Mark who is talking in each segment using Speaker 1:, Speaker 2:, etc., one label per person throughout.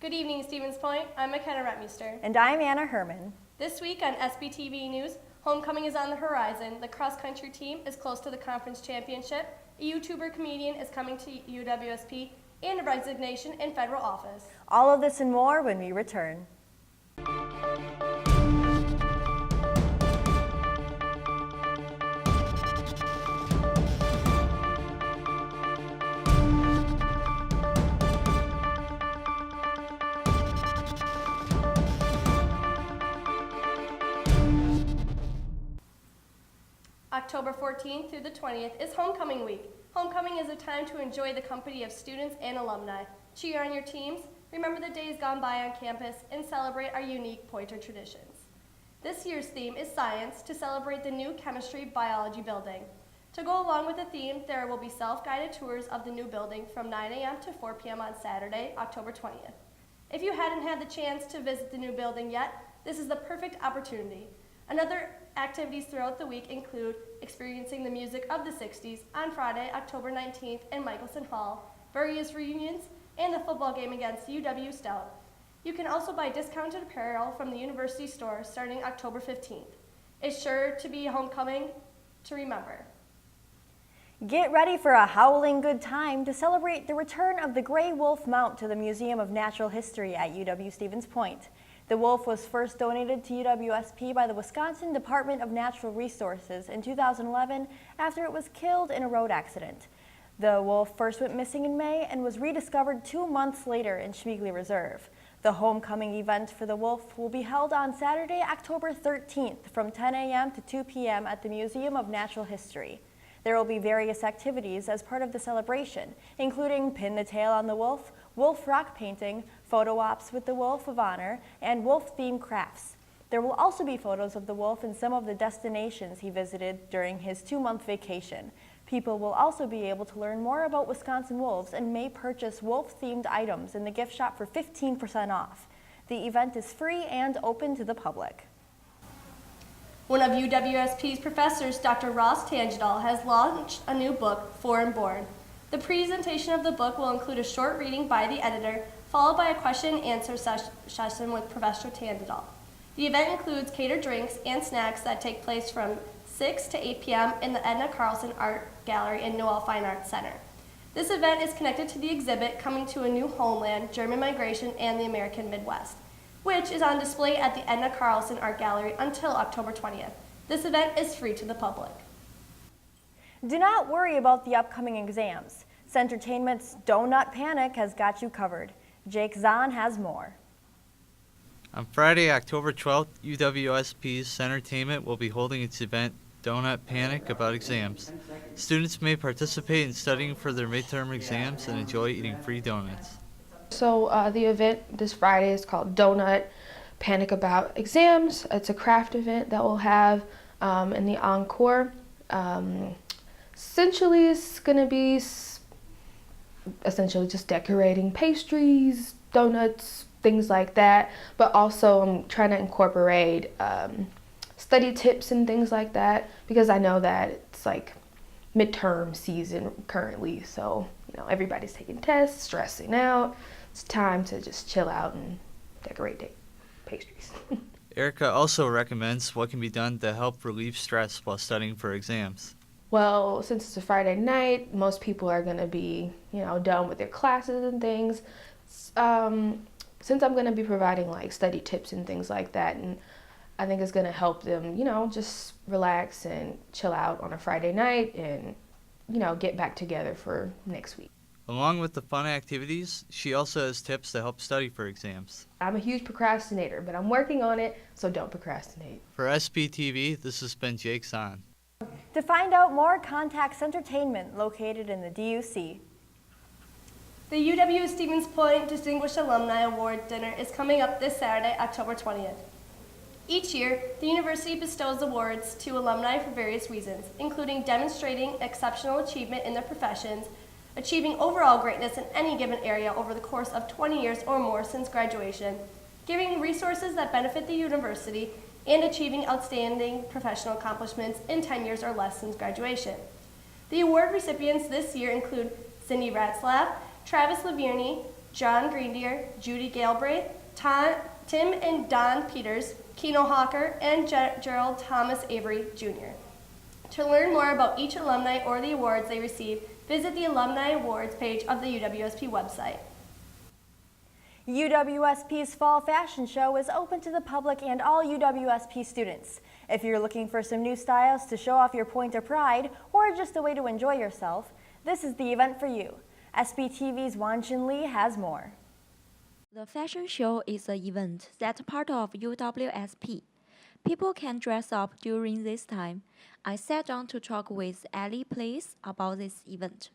Speaker 1: Good evening, Stevens Point. I'm Mckenna Rentmeester.
Speaker 2: And I'm Herrmann.
Speaker 1: This week on SPTV News, homecoming is on the horizon. The cross-country team is close to the conference championship. A YouTuber comedian is coming to UWSP, and a resignation in federal office.
Speaker 2: All of this and more when we return.
Speaker 1: October 14th through the 20th is homecoming week. Homecoming is a time to enjoy the company of students and alumni, cheer on your teams, remember the days gone by on campus, and celebrate our unique Pointer traditions. This year's theme is science to celebrate the new chemistry biology building. To go along with the theme, there will be self-guided tours of the new building from 9 a.m. to 4 p.m. on Saturday, October 20th. If you hadn't had the chance to visit the new building yet, this is the perfect opportunity. Another activities throughout the week include experiencing the music of the 60s on Friday, October 19th in Michelson Hall, various reunions, and the football game against UW Stout. You can also buy discounted apparel from the university store starting October 15th. It's sure to be a homecoming to remember.
Speaker 2: Get ready for a howling good time to celebrate the return of the Gray Wolf Mount to the Museum of Natural History at UW-Stevens Point. The wolf was first donated to UWSP by the Wisconsin Department of Natural Resources in 2011 after it was killed in a road accident. The wolf first went missing in May and was rediscovered 2 months later in Schmiegly Reserve. The homecoming event for the wolf will be held on Saturday, October 13th from 10 a.m. to 2 p.m. at the Museum of Natural History. There will be various activities as part of the celebration, including pin the tail on the wolf, wolf rock painting, photo ops with the Wolf of Honor, and wolf-themed crafts. There will also be photos of the wolf in some of the destinations he visited during his 2-month vacation. People will also be able to learn more about Wisconsin wolves and may purchase wolf-themed items in the gift shop for 15% off. The event is free and open to the public.
Speaker 1: One of UWSP's professors, Dr. Ross Tangendahl, has launched a new book, Foreign Born. The presentation of the book will include a short reading by the editor, followed by a question-and-answer session with Professor Tangendahl. The event includes catered drinks and snacks that take place from 6 to 8 p.m. in the Edna Carlson Art Gallery in Noel Fine Arts Center. This event is connected to the exhibit Coming to a New Homeland, German Migration and the American Midwest, which is on display at the Edna Carlson Art Gallery until October 20th. This event is free to the public.
Speaker 2: Do not worry about the upcoming exams. Centertainment's Don't Not Panic has got you covered. Jake Zahn has more.
Speaker 3: On Friday, October 12th, UWSP's Centertainment will be holding its event, Don't Not Panic, about exams. Students may participate in studying for their midterm exams and enjoy eating free donuts.
Speaker 4: So the event this Friday is called Donut Panic About Exams. It's a craft event that we'll have in the Encore. Essentially, it's going to be essentially just decorating pastries, donuts, things like that. But also I'm trying to incorporate study tips and things like that because I know that it's like midterm season currently. So, everybody's taking tests, stressing out. It's time to just chill out and decorate pastries.
Speaker 3: Erica also recommends what can be done to help relieve stress while studying for exams.
Speaker 4: Well, since it's a Friday night, most people are going to be, done with their classes and things. Since I'm going to be providing like study tips and things like that, and I think it's going to help them, just relax and chill out on a Friday night and, get back together for next week.
Speaker 3: Along with the fun activities, she also has tips to help study for exams.
Speaker 4: I'm a huge procrastinator, but I'm working on it, so don't procrastinate.
Speaker 3: For SPTV, this has been Jake Zahn.
Speaker 2: To find out more, contact Centertainment located in the DUC.
Speaker 1: The UW-Stevens Point Distinguished Alumni Award Dinner is coming up this Saturday, October 20th. Each year, the university bestows awards to alumni for various reasons, including demonstrating exceptional achievement in their professions, achieving overall greatness in any given area over the course of 20 years or more since graduation, giving resources that benefit the university, and achieving outstanding professional accomplishments in 10 years or less since graduation. The award recipients this year include Cindy Ratzlaff, Travis Lavierne, John Greendeer, Judy Galbraith, Tim and Don Peters, Keno Hawker, and Gerald Thomas Avery, Jr. To learn more about each alumni or the awards they receive, visit the Alumni Awards page of the UWSP website.
Speaker 2: UWSP's Fall Fashion Show is open to the public and all UWSP students. If you're looking for some new styles to show off your point of pride or just a way to enjoy yourself, this is the event for you. SPTV's Wengrzyn Lee has more.
Speaker 5: The fashion show is an event that's part of UWSP. People can dress up during this time. I sat down to talk with Ellie Place about this event.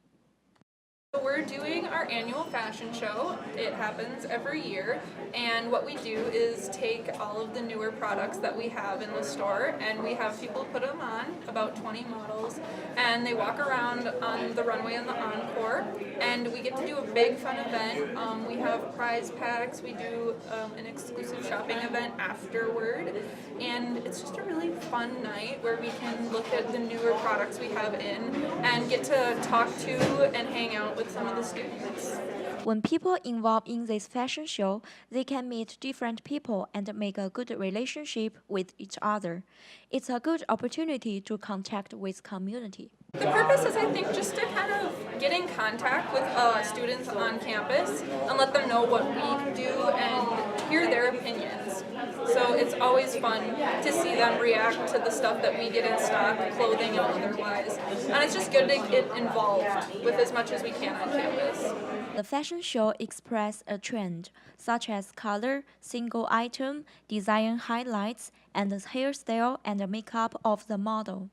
Speaker 6: We're doing our annual fashion show. It happens every year, and what we do is take all of the newer products that we have in the store and we have people put them on, about 20 models, and they walk around on the runway and the encore, and we get to do a big fun event. We have prize packs, we do an exclusive shopping event afterward, and it's just a really fun night where we can look at the newer products we have in and get to talk to and hang out with some of the students.
Speaker 5: When people involved in this fashion show, they can meet different people and make a good relationship with each other. It's a good opportunity to contact with community.
Speaker 6: The purpose is, I think, just to kind of get in contact with students on campus and let them know what we do and hear their opinions. So it's always fun to see them react to the stuff that we get in stock, clothing and otherwise. And it's just good to get involved with as much as we can on campus.
Speaker 5: The fashion show expresses a trend, such as color, single item, design highlights, and the hairstyle and makeup of the model.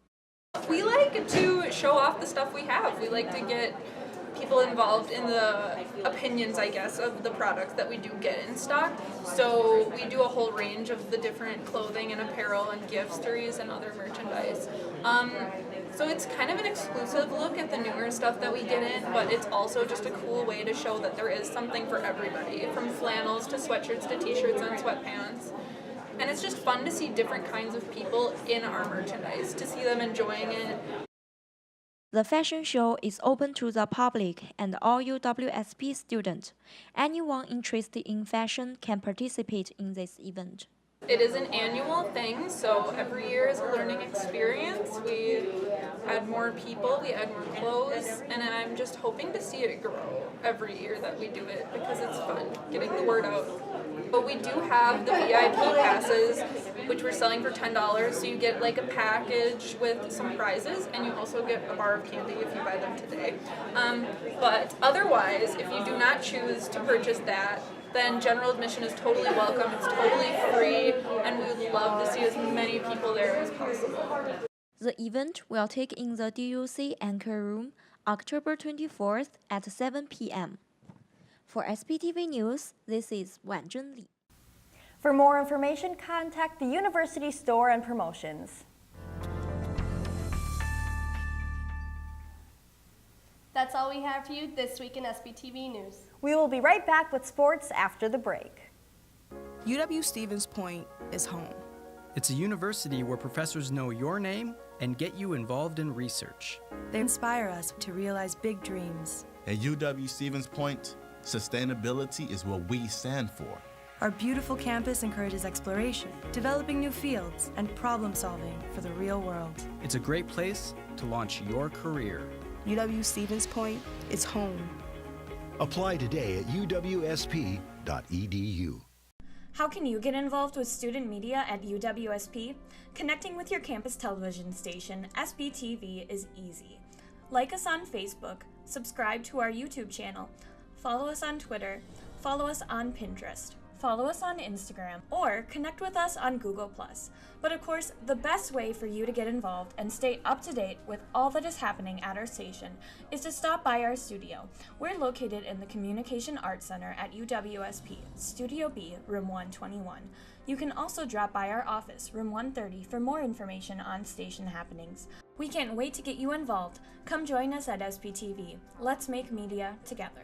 Speaker 6: We like to show off the stuff we have. We like to get people involved in the opinions, I guess, of the products that we do get in stock. So we do a whole range of the different clothing and apparel and gifteries and other merchandise. So it's kind of an exclusive look at the newer stuff that we get in, but it's also just a cool way to show that there is something for everybody, from flannels to sweatshirts to t-shirts and sweatpants. And it's just fun to see different kinds of people in our merchandise, to see them enjoying it.
Speaker 5: The fashion show is open to the public and all UWSP students. Anyone interested in fashion can participate in this event.
Speaker 6: It is an annual thing, so every year is a learning experience. We add more people, we add more clothes, and I'm just hoping to see it grow every year that we do it because it's fun getting the word out. But we do have the VIP passes, which we're selling for $10, so you get like a package with some prizes, and you also get a bar of candy if you buy them today. But otherwise, if you do not choose to purchase that, then general admission is totally welcome, it's totally free, and we would love to see as many people there as possible.
Speaker 5: The event will take in the DUC Anchor Room October 24th at 7 p.m. For SPTV News, this is Wengrzyn Lee.
Speaker 2: For more information, contact the University Store and Promotions.
Speaker 1: That's all we have for you this week in SPTV News.
Speaker 2: We will be right back with sports after the break.
Speaker 7: UW-Stevens Point is home.
Speaker 8: It's a university where professors know your name and get you involved in research.
Speaker 7: They inspire us to realize big dreams.
Speaker 9: At UW-Stevens Point, sustainability is what we stand for.
Speaker 7: Our beautiful campus encourages exploration, developing new fields, and problem solving for the real world.
Speaker 8: It's a great place to launch your career.
Speaker 7: UW-Stevens Point is home.
Speaker 10: Apply today at uwsp.edu.
Speaker 11: How can you get involved with student media at UWSP? Connecting with your campus television station, SPTV, is easy. Like us on Facebook, subscribe to our YouTube channel, follow us on Twitter, follow us on Pinterest, follow us on Instagram, or connect with us on Google+. But of course, the best way for you to get involved and stay up to date with all that is happening at our station is to stop by our studio. We're located in the Communication Arts Center at UWSP, Studio B, Room 121. You can also drop by our office, Room 130, for more information on station happenings. We can't wait to get you involved. Come join us at SPTV. Let's make media together.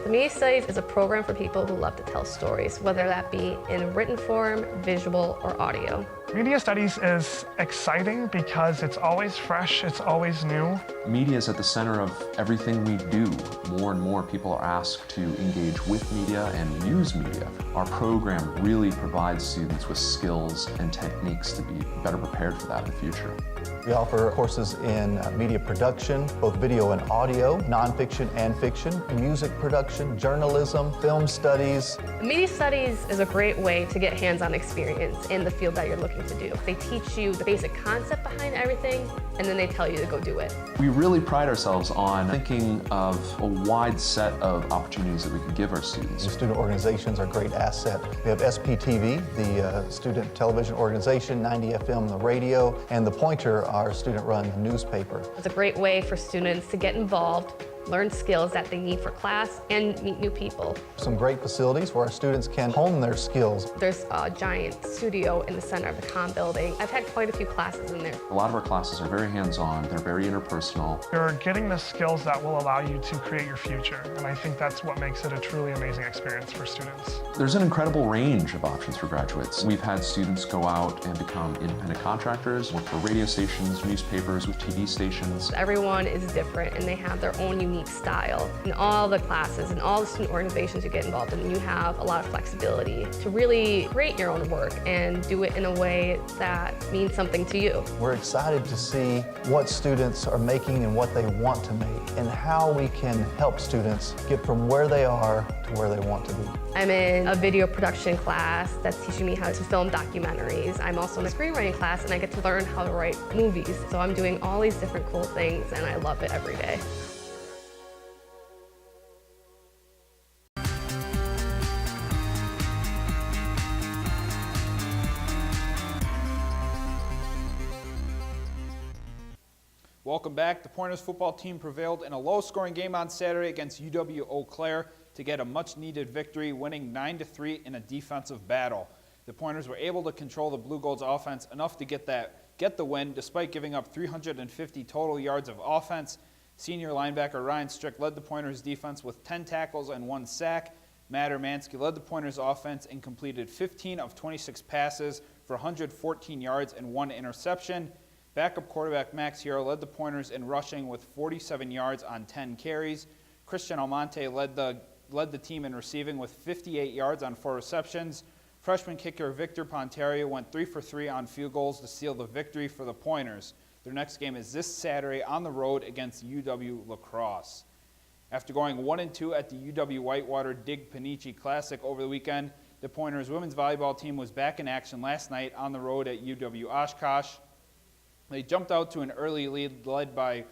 Speaker 12: The Media Studies is a program for people who love to tell stories, whether that be in written form, visual, or audio. Media studies is exciting because it's always fresh, it's always new.
Speaker 13: Media is at the center of everything we do. More and more people are asked to engage with media and use media. Our program really provides students with skills and techniques to be better prepared for that in the future.
Speaker 14: We offer courses in media production, both video and audio, nonfiction and fiction, music production, journalism, film studies.
Speaker 15: Media studies is a great way to get hands-on experience in the field that you're looking to do. They teach you the basic concept behind everything, and then they tell you to go do it.
Speaker 13: We really pride ourselves on thinking of a wide set of opportunities that we can give our students.
Speaker 14: The student organizations are a great asset. We have SPTV, the student television organization, 90 FM, the radio, and The Pointer, our student-run newspaper.
Speaker 15: It's a great way for students to get involved, learn skills that they need for class, and meet new people.
Speaker 14: Some great facilities where our students can hone their skills.
Speaker 15: There's a giant studio in the center of the comm building. I've had quite a few classes in there.
Speaker 13: A lot of our classes are very hands-on, they're very interpersonal.
Speaker 12: You're getting the skills that will allow you to create your future, and I think that's what makes it a truly amazing experience for students.
Speaker 13: There's an incredible range of options for graduates. We've had students go out and become independent contractors, work for radio stations, newspapers, with TV stations.
Speaker 15: Everyone is different and they have their own unique style. In all the classes and all the student organizations you get involved in, you have a lot of flexibility to really create your own work and do it in a way that means something to you.
Speaker 14: We're excited to see what students are making and what they want to make and how we can help students get from where they are to where they want to be.
Speaker 15: I'm in a video production class that's teaching me how to film documentaries. I'm also in a screenwriting class and I get to learn how to write movies. So I'm doing all these different cool things and I love it every day.
Speaker 16: Welcome back. The Pointers football team prevailed in a low-scoring game on Saturday against UW-Eau Claire to get a much-needed victory, winning 9-3 in a defensive battle. The Pointers were able to control the Blue Gold's offense enough to get the win, despite giving up 350 total yards of offense. Senior linebacker Ryan Strick led the Pointers defense with 10 tackles and 1 sack. Matt Hermansky led the Pointers offense and completed 15 of 26 passes for 114 yards and 1 interception. Backup quarterback Max Hero led the Pointers in rushing with 47 yards on 10 carries. Christian Almonte led the team in receiving with 58 yards on 4 receptions. Freshman kicker Victor Pontario went 3 for 3 on field goals to seal the victory for the Pointers. Their next game is this Saturday on the road against UW La Crosse. After going 1-2 at the UW Whitewater Dig Panici Classic over the weekend, the Pointers women's volleyball team was back in action last night on the road at UW Oshkosh. They jumped out to an early lead by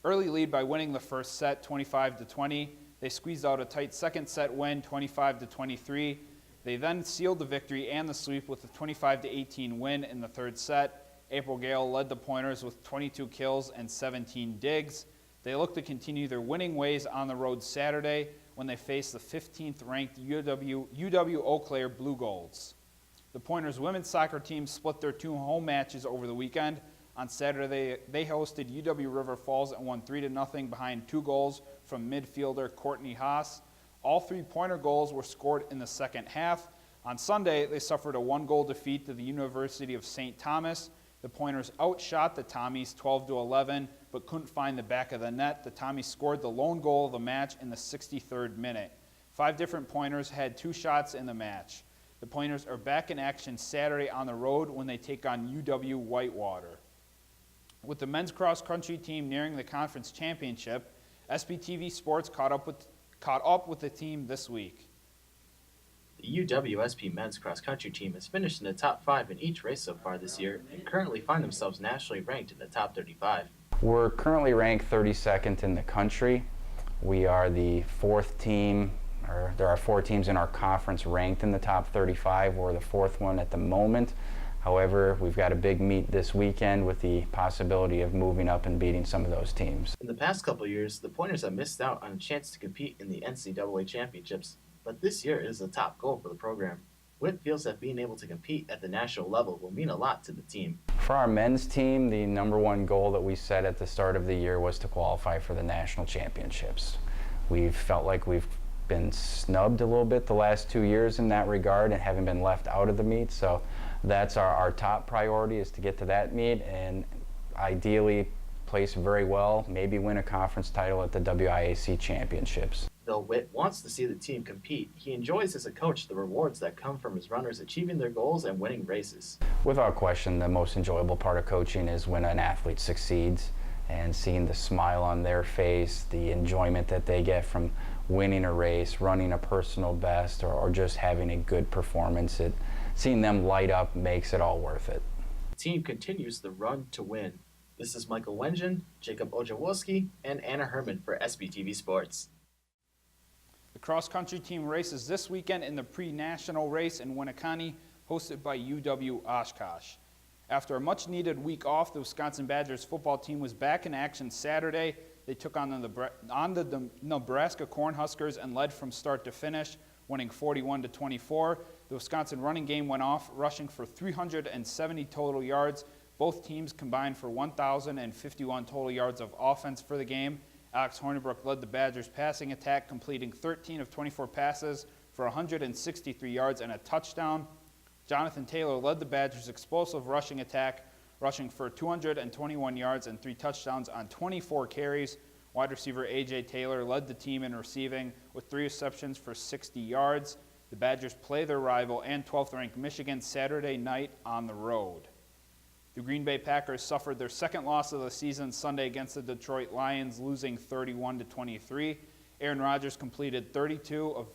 Speaker 16: winning the first set 25-20. They squeezed out a tight second set win 25-23. They then sealed the victory and the sweep with a 25-18 win in the third set. April Gale led the Pointers with 22 kills and 17 digs. They look to continue their winning ways on the road Saturday when they face the 15th ranked UW Eau Claire Blue Golds. The Pointers women's soccer team split their 2 home matches over the weekend. On Saturday, they hosted UW River Falls and won 3-0 behind 2 goals from midfielder Courtney Haas. All 3 Pointer goals were scored in the second half. On Sunday, they suffered a 1-goal defeat to the University of St. Thomas. The Pointers outshot the Tommies 12-11, but couldn't find the back of the net. The Tommies scored the lone goal of the match in the 63rd minute. 5 different Pointers had 2 shots in the match. The Pointers are back in action Saturday on the road when they take on UW Whitewater. With the men's cross-country team nearing the conference championship, SPTV Sports caught up with the team this week.
Speaker 17: The UWSP men's cross-country team has finished in the top 5 in each race so far this year and currently find themselves nationally ranked in the top 35.
Speaker 18: We're currently ranked 32nd in the country. We are the 4th team, or there are 4 teams in our conference ranked in the top 35. We're the 4th one at the moment. However, we've got a big meet this weekend with the possibility of moving up and beating some of those teams.
Speaker 17: In the past couple years, the Pointers have missed out on a chance to compete in the NCAA championships, but this year is a top goal for the program. Witt feels that being able to compete at the national level will mean a lot to the team.
Speaker 18: For our men's team, the #1 goal that we set at the start of the year was to qualify for the national championships. We've felt like we've been snubbed a little bit the last 2 years in that regard and having been left out of the meet, so that's our top priority, is to get to that meet and ideally place very well, maybe win a conference title at the WIAC championships.
Speaker 17: Though Witt wants to see the team compete, he enjoys as a coach the rewards that come from his runners achieving their goals and winning races.
Speaker 18: Without question, the most enjoyable part of coaching is when an athlete succeeds and seeing the smile on their face, the enjoyment that they get from winning a race, running a personal best, or just having a good performance. Seeing them light up makes it all worth it.
Speaker 17: The team continues the run to win. This is Michael Wengrzyn, Jacob Odrzywolski, and Anna Herrmann for SPTV Sports.
Speaker 16: The cross-country team races this weekend in the pre-national race in Winneconne, hosted by UWSP. After a much-needed week off, the Wisconsin Badgers football team was back in action Saturday. They took on the Nebraska Cornhuskers and led from start to finish, winning 41-24. The Wisconsin running game went off, rushing for 370 total yards. Both teams combined for 1,051 total yards of offense for the game. Alex Hornibrook led the Badgers' passing attack, completing 13 of 24 passes for 163 yards and a touchdown. Jonathan Taylor led the Badgers' explosive rushing attack, rushing for 221 yards and 3 touchdowns on 24 carries. Wide receiver A.J. Taylor led the team in receiving with 3 receptions for 60 yards. The Badgers play their rival and 12th-ranked Michigan Saturday night on the road. The Green Bay Packers suffered their second loss of the season Sunday against the Detroit Lions, losing 31-23. Aaron Rodgers completed 32 of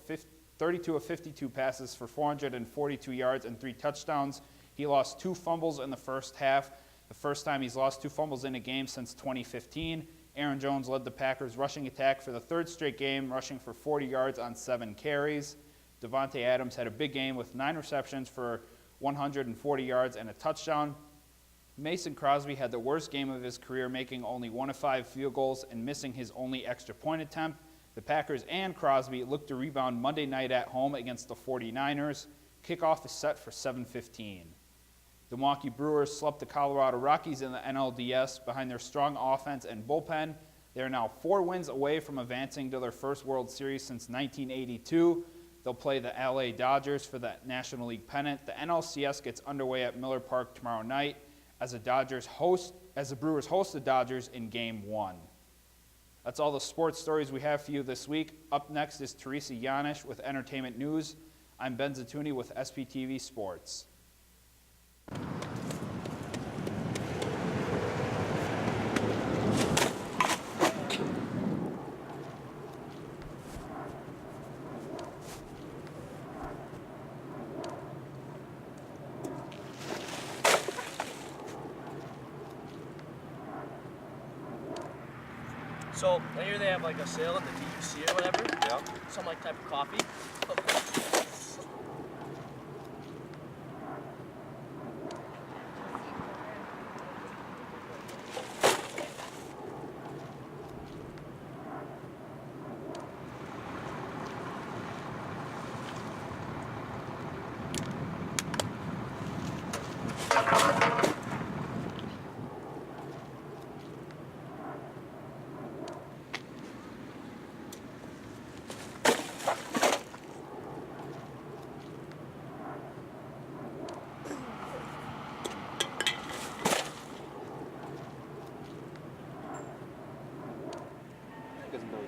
Speaker 16: 52 passes for 442 yards and 3 touchdowns. He lost 2 fumbles in the first half, the first time he's lost 2 fumbles in a game since 2015. Aaron Jones led the Packers' rushing attack for the 3rd straight game, rushing for 40 yards on 7 carries. Devontae Adams had a big game with 9 receptions for 140 yards and a touchdown. Mason Crosby had the worst game of his career, making only 1 of 5 field goals and missing his only extra point attempt. The Packers and Crosby look to rebound Monday night at home against the 49ers. Kickoff is set for 7:15. The Milwaukee Brewers swept the Colorado Rockies in the NLDS behind their strong offense and bullpen. They are now 4 wins away from advancing to their first World Series since 1982. They'll play the LA Dodgers for the National League pennant. The NLCS gets underway at Miller Park tomorrow night as the Brewers host the Dodgers in Game 1. That's all the sports stories we have for you this week. Up next is Theresa Yonash with Entertainment News. I'm Ben Zitouni with SPTV Sports.
Speaker 19: So here they have like a sale at the DUC or whatever. Yeah. Some like type of coffee.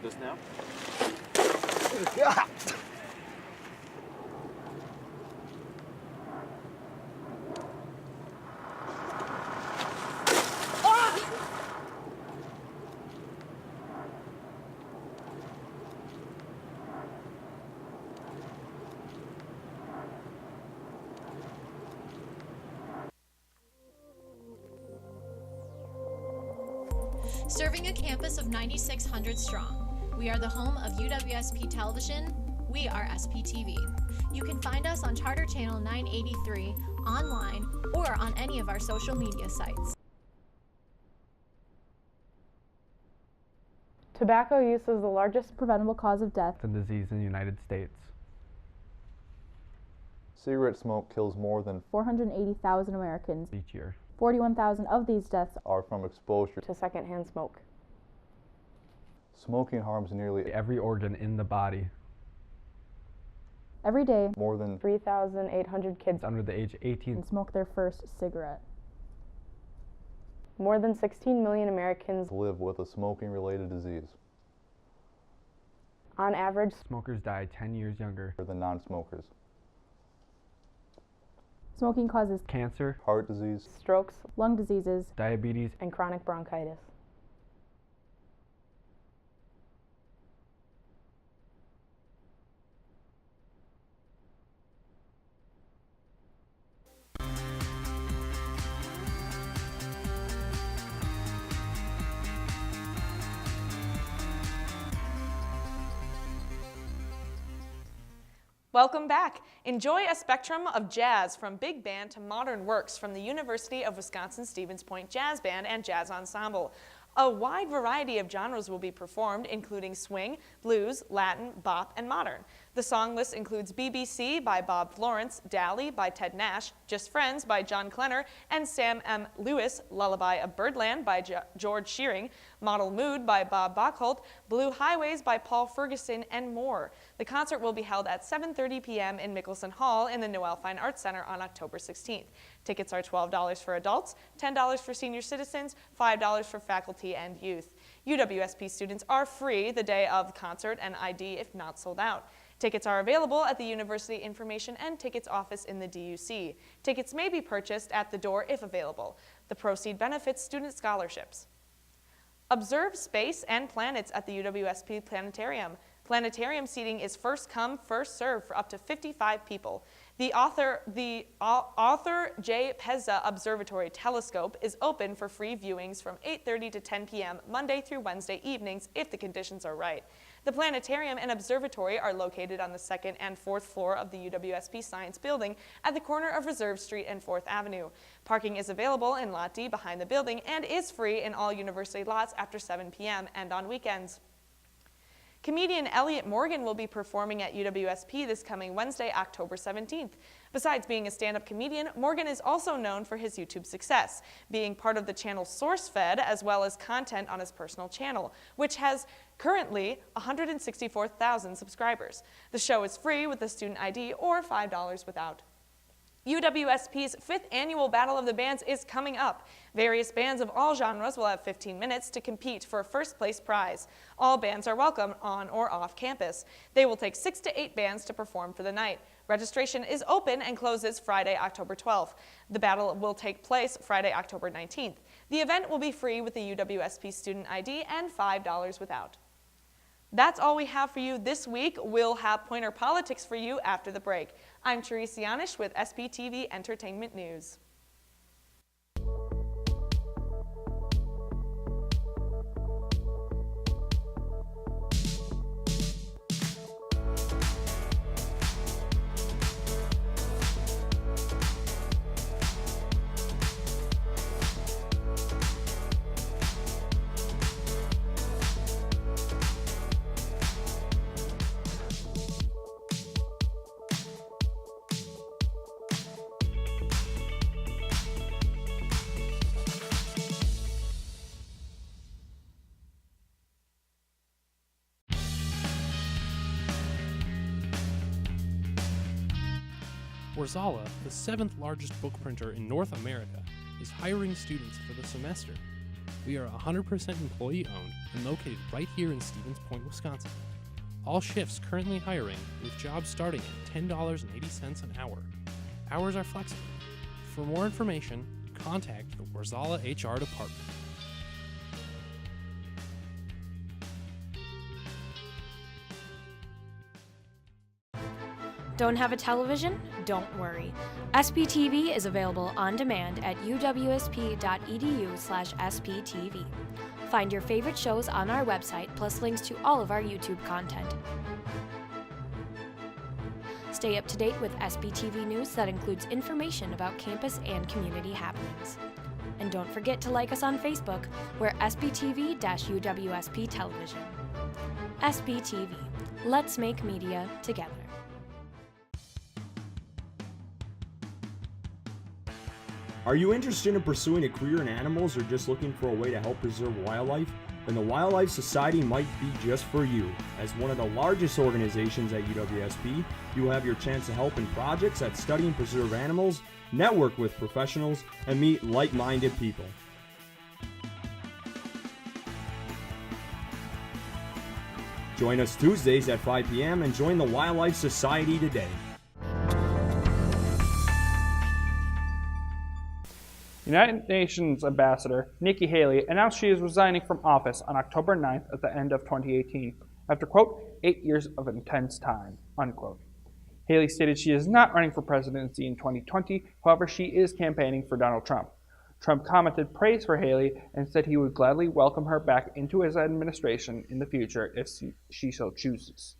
Speaker 20: This now?
Speaker 21: Serving a campus of 9,600 strong. We are the home of UWSP Television. We are SPTV. You can find us on Charter Channel 983, online, or on any of our social media sites.
Speaker 22: Tobacco use is the largest preventable cause of death
Speaker 23: and disease in the United States.
Speaker 24: Cigarette smoke kills more than
Speaker 22: 480,000 Americans
Speaker 23: each year.
Speaker 22: 41,000 of these deaths
Speaker 24: are from exposure
Speaker 22: to secondhand smoke.
Speaker 24: Smoking harms nearly
Speaker 23: every organ in the body.
Speaker 22: Every day,
Speaker 24: more than
Speaker 22: 3,800 kids
Speaker 24: under the age of 18
Speaker 22: smoke their first cigarette.
Speaker 3: More than 16 million Americans
Speaker 24: live with a smoking-related disease.
Speaker 3: On average,
Speaker 24: Smokers die 10 years younger than non-smokers.
Speaker 22: Smoking causes
Speaker 24: Cancer, heart disease,
Speaker 3: strokes,
Speaker 22: lung diseases,
Speaker 24: diabetes,
Speaker 3: and chronic bronchitis.
Speaker 4: Welcome back. Enjoy a spectrum of jazz from big band to modern works from the University of Wisconsin-Stevens Point Jazz Band and Jazz Ensemble. A wide variety of genres will be performed, including swing, blues, Latin, bop, and modern. The song list includes BBC by Bob Florence, Dally by Ted Nash, Just Friends by John Klenner, and Sam M. Lewis, Lullaby of Birdland by George Shearing, Model Mood by Bob Bachholt, Blue Highways by Paul Ferguson, and more. The concert will be held at 7:30 p.m. in Mickelson Hall in the Noel Fine Arts Center on October 16th. Tickets are $12 for adults, $10 for senior citizens, $5 for faculty and youth. UWSP students are free the day of the concert and ID if not sold out. Tickets are available at the University Information and Tickets Office in the DUC. Tickets may be purchased at the door if available. The proceed benefits student scholarships. Observe space and planets at the UWSP Planetarium. Planetarium seating is first come, first served for up to 55 people. The Arthur J. Pezza Observatory Telescope is open for free viewings from 8:30 to 10 p.m. Monday through Wednesday evenings if the conditions are right. The planetarium and observatory are located on the 2nd and 4th floor of the UWSP Science Building at the corner of Reserve Street and 4th Avenue. Parking is available in Lot D behind the building and is free in all university lots after 7 p.m. and on weekends. Comedian Elliot Morgan will be performing at UWSP this coming Wednesday, October 17th. Besides being a stand-up comedian, Morgan is also known for his YouTube success, being part of the channel SourceFed as well as content on his personal channel, which has currently 164,000 subscribers. The show is free with a student ID or $5 without. UWSP's 5th annual Battle of the Bands is coming up. Various bands of all genres will have 15 minutes to compete for a first place prize. All bands are welcome on or off campus. They will take 6 to 8 bands to perform for the night. Registration is open and closes Friday, October 12th. The battle will take place Friday, October 19th. The event will be free with the UWSP student ID and $5 without. That's all we have for you this week. We'll have Pointer Politics for you after the break. I'm Theresa Yonash with SPTV Entertainment News.
Speaker 20: Warzala, the 7th largest book printer in North America, is hiring students for the semester. We are 100% employee-owned and located right here in Stevens Point, Wisconsin. All shifts currently hiring, with jobs starting at $10.80 an hour. Hours are flexible. For more information, contact the Warzala HR department.
Speaker 11: Don't have a television? Don't worry. SPTV is available on demand at uwsp.edu/SPTV. Find your favorite shows on our website, plus links to all of our YouTube content. Stay up to date with SPTV news that includes information about campus and community happenings. And don't forget to like us on Facebook. We're SPTV-UWSP Television. SPTV. Let's make media together.
Speaker 23: Are you interested in pursuing a career in animals or just looking for a way to help preserve wildlife?
Speaker 1: then the Wildlife Society might be just for you. As one of the largest organizations at UWSP, you will have your chance to help in projects that study and preserve animals, network with professionals, and meet like-minded people. Join us Tuesdays at 5 p.m. and join the Wildlife Society today.
Speaker 5: United Nations Ambassador Nikki Haley announced she is resigning from office on October 9th at the end of 2018 after, quote, 8 years of intense time, unquote. Haley stated she is not running for presidency in 2020, however, she is campaigning for Donald Trump. Trump commented praise for Haley and said he would gladly welcome her back into his administration in the future if she so chooses.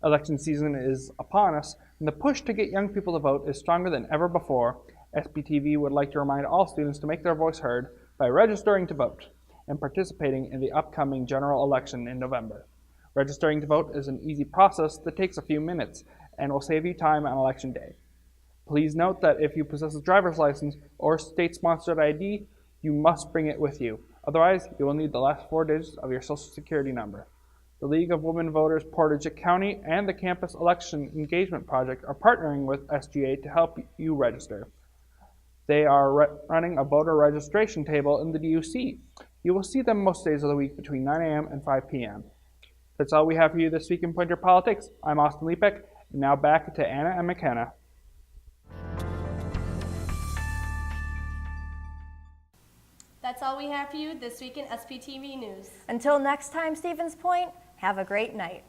Speaker 5: Election season is upon us, and the push to get young people to vote is stronger than ever before. SPTV would like to remind all students to make their voice heard by registering to vote and participating in the upcoming general election in November. Registering to vote is an easy process that takes a few minutes and will save you time on election day. Please note that if you possess a driver's license or state-sponsored ID, you must bring it with you. Otherwise, you will need the last 4 digits of your Social Security number. The League of Women Voters Portage County and the Campus Election Engagement Project are partnering with SGA to help you register. They are running a voter registration table in the DUC. You will see them most days of the week between 9 a.m. and 5 p.m. That's all we have for you this week in Pointer Politics. I'm Austin Lepak, and now back to Anna and Mckenna.
Speaker 6: That's all we have for you this week in SPTV News.
Speaker 2: Until next time, Stevens Point, have a great night.